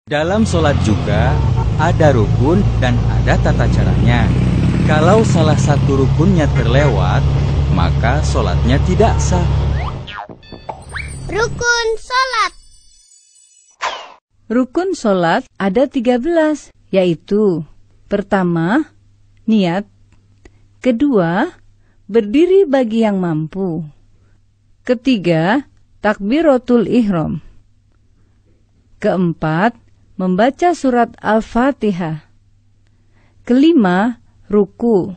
Dalam sholat juga ada rukun dan ada tata caranya. Kalau salah satu rukunnya terlewat, maka sholatnya tidak sah. Rukun sholat. Rukun sholat ada 13, yaitu: pertama, niat; kedua, berdiri bagi yang mampu; ketiga, takbiratul ihram; keempat, membaca surat Al-Fatihah; kelima, ruku;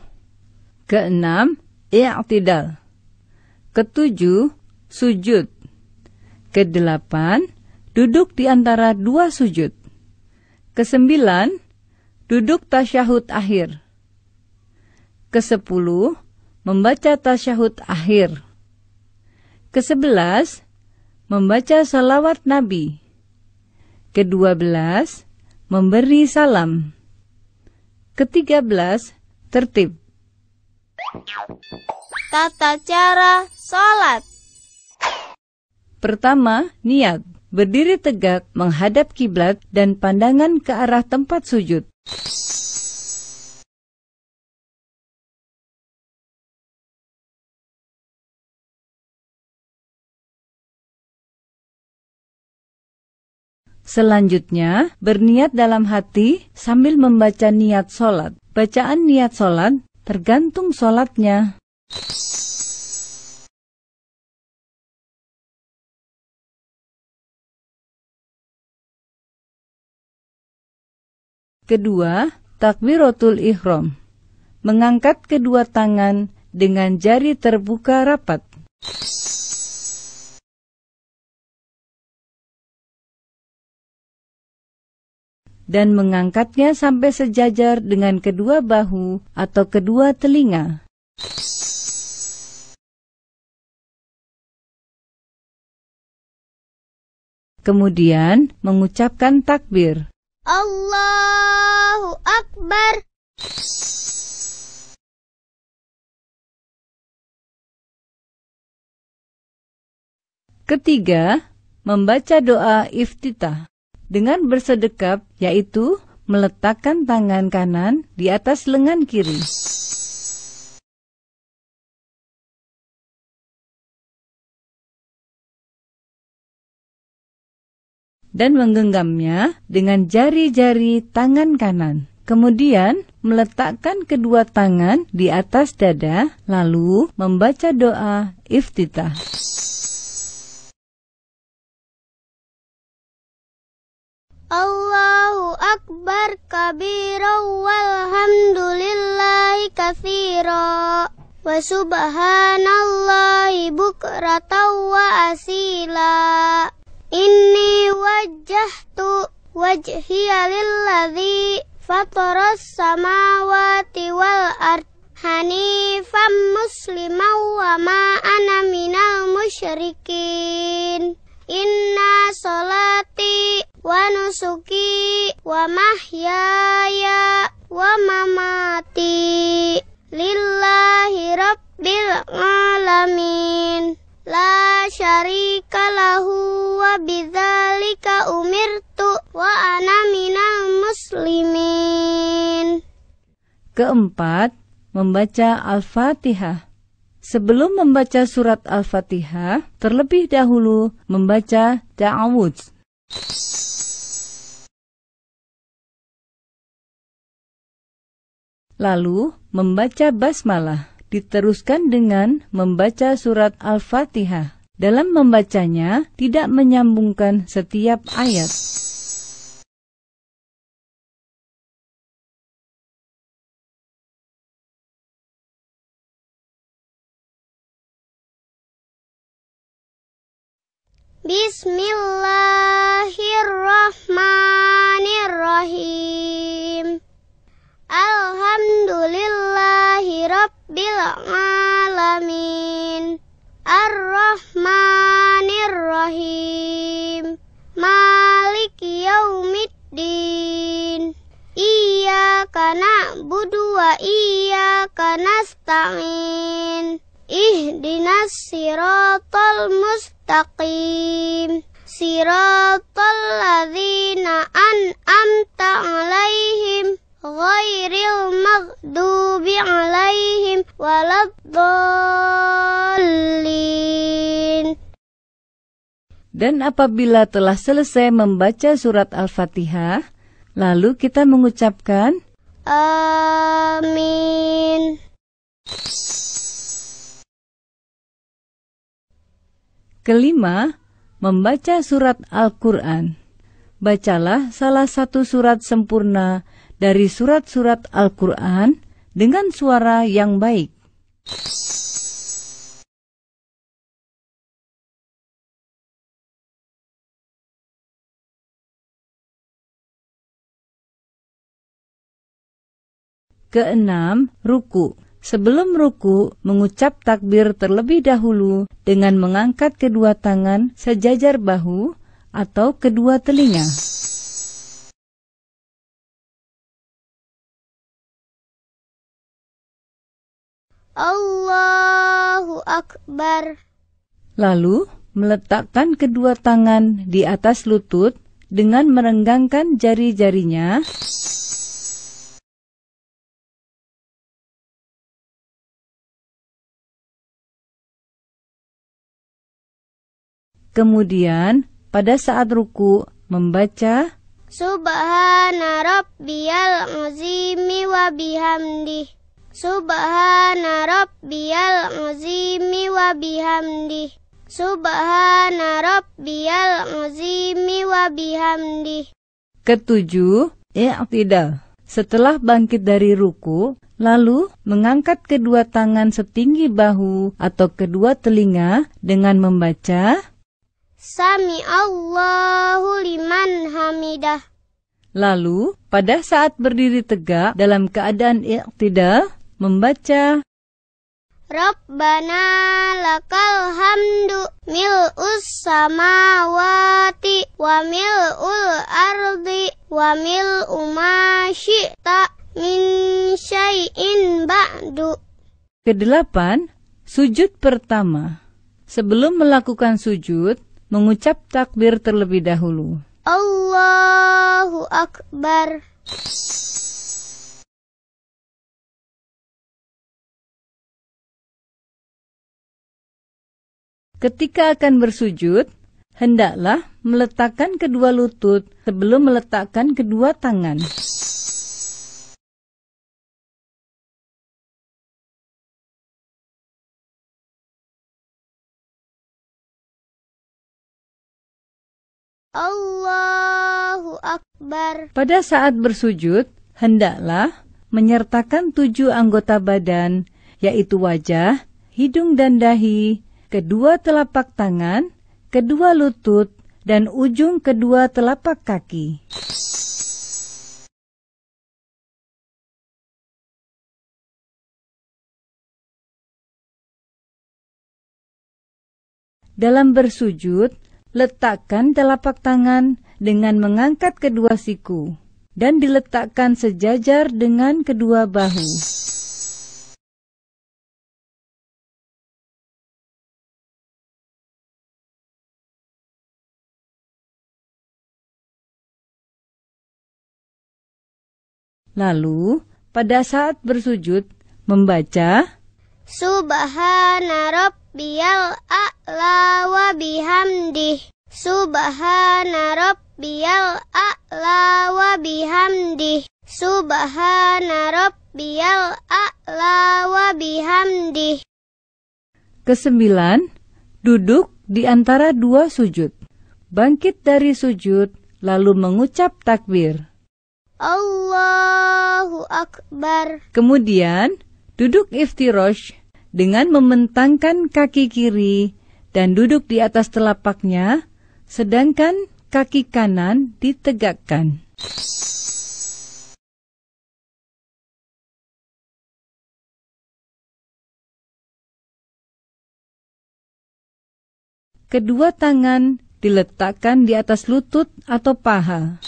keenam, i'tidal; ketujuh, sujud; kedelapan, duduk di antara dua sujud; kesembilan, duduk tasyahud akhir; kesepuluh, membaca tasyahud akhir; ke-11, membaca salawat Nabi; ke-12, memberi salam; ke-13, tertib. Tata cara sholat. Pertama, niat. Berdiri tegak menghadap kiblat dan pandangan ke arah tempat sujud. Selanjutnya, berniat dalam hati sambil membaca niat sholat. Bacaan niat sholat tergantung sholatnya. Kedua, takbiratul ihram. Mengangkat kedua tangan dengan jari terbuka rapat. Dan mengangkatnya sampai sejajar dengan kedua bahu atau kedua telinga. Kemudian mengucapkan takbir. Allahu Akbar. Ketiga, membaca doa iftitah dengan bersedekap, yaitu meletakkan tangan kanan di atas lengan kiri. Dan menggenggamnya dengan jari-jari tangan kanan. Kemudian meletakkan kedua tangan di atas dada, lalu membaca doa iftitah. Allahu Akbar kabira walhamdulillahi katsira wa subhanallahi bukratan wa asila. Inni wajjahtu wajhiya lilladzi fataras samawati wal ard hanifan musliman wa ma ana minal musyrikin. Inna sholati wa nusuki wa mahyaya wa mamati lillahi rabbil alamin. La syarika lahu wa bidzalika umirtu wa ana minal muslimin. Keempat, membaca Al-Fatihah. Sebelum membaca surat Al-Fatihah, terlebih dahulu membaca ta'awudz. Lalu membaca basmalah. Diteruskan dengan membaca surat Al-Fatihah. Dalam membacanya, tidak menyambungkan setiap ayat. Bismillahirrahmanirrahim. Alhamdulillahi rabbil alamin. Ar-Rahmanir-Rahim. Maliki yaumiddin. Iyyaka na'budu wa iyyaka nasta'in. Ihdinas siratal mustaqim. Siratal ladzina dhalin. Dan apabila telah selesai membaca surat Al-Fatihah, lalu kita mengucapkan Amin. Kelima, membaca surat Al-Quran. Bacalah salah satu surat sempurna dari surat-surat Al-Quran dengan suara yang baik. Keenam, ruku. Sebelum ruku, mengucap takbir terlebih dahulu dengan mengangkat kedua tangan sejajar bahu atau kedua telinga. Allahu Akbar. Lalu, meletakkan kedua tangan di atas lutut dengan merenggangkan jari-jarinya. Kemudian, pada saat ruku, membaca Subhana rabbiyal azimi wa bihamdih. Subhana rabbiyal azimi wa bihamdih. Subhana rabbiyal azimi wa bihamdih. Ketujuh, i'tidal. Setelah bangkit dari ruku, lalu mengangkat kedua tangan setinggi bahu atau kedua telinga dengan membaca Sami Allahu liman hamidah. Lalu, pada saat berdiri tegak dalam keadaan i'tidal, membaca Rabbana lakal hamdu mil'us samawati wa mil'ul ardi wa mil'u ma syi'ta min syai'in ba'du. Kedelapan, sujud pertama. Sebelum melakukan sujud, mengucap takbir terlebih dahulu. Allahu Akbar. Ketika akan bersujud, hendaklah meletakkan kedua lutut sebelum meletakkan kedua tangan. Allahu Akbar. Pada saat bersujud, hendaklah menyertakan 7 anggota badan, yaitu wajah, hidung dan dahi, kedua telapak tangan, kedua lutut, dan ujung kedua telapak kaki. Dalam bersujud, letakkan telapak tangan dengan mengangkat kedua siku dan diletakkan sejajar dengan kedua bahu. Lalu, pada saat bersujud, membaca Subhana rabbiyal a'la wa bihamdih. Subhana rabbiyal a'la wa bihamdih. Subhana rabbiyal a'la wa bihamdih. Kesembilan, duduk di antara 2 sujud. Bangkit dari sujud, lalu mengucap takbir. Allahu Akbar. Kemudian, Duduk iftirosh dengan membentangkan kaki kiri dan duduk di atas telapaknya, sedangkan kaki kanan ditegakkan. Kedua tangan diletakkan di atas lutut atau paha.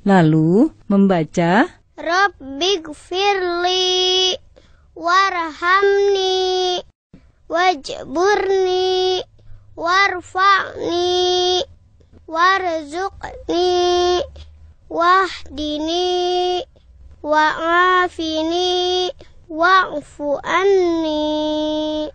Lalu membaca Rabbighfirli warhamni wajburni warfa'ni warzuqni wahdini wa'afini wa'fu anni.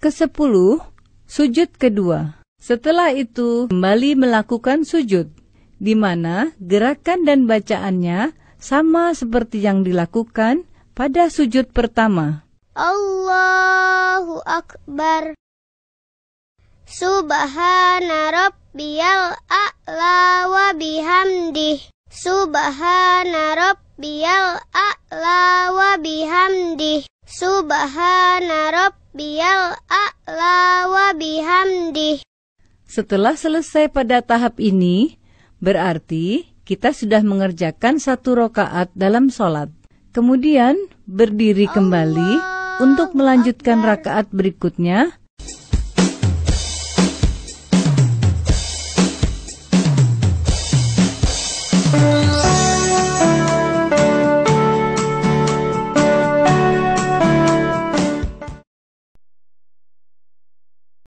Ke-10, sujud kedua. Setelah itu kembali melakukan sujud, di mana gerakan dan bacaannya sama seperti yang dilakukan pada sujud pertama. Allahu Akbar. Subhana rabbiyal a'la wa bihamdih. Subhana rabbiyal a'la wa bihamdih. Subhana rabbiyal a'la wa bihamdih. Setelah selesai pada tahap ini, berarti kita sudah mengerjakan 1 rakaat dalam sholat. Kemudian berdiri kembali untuk melanjutkan rakaat berikutnya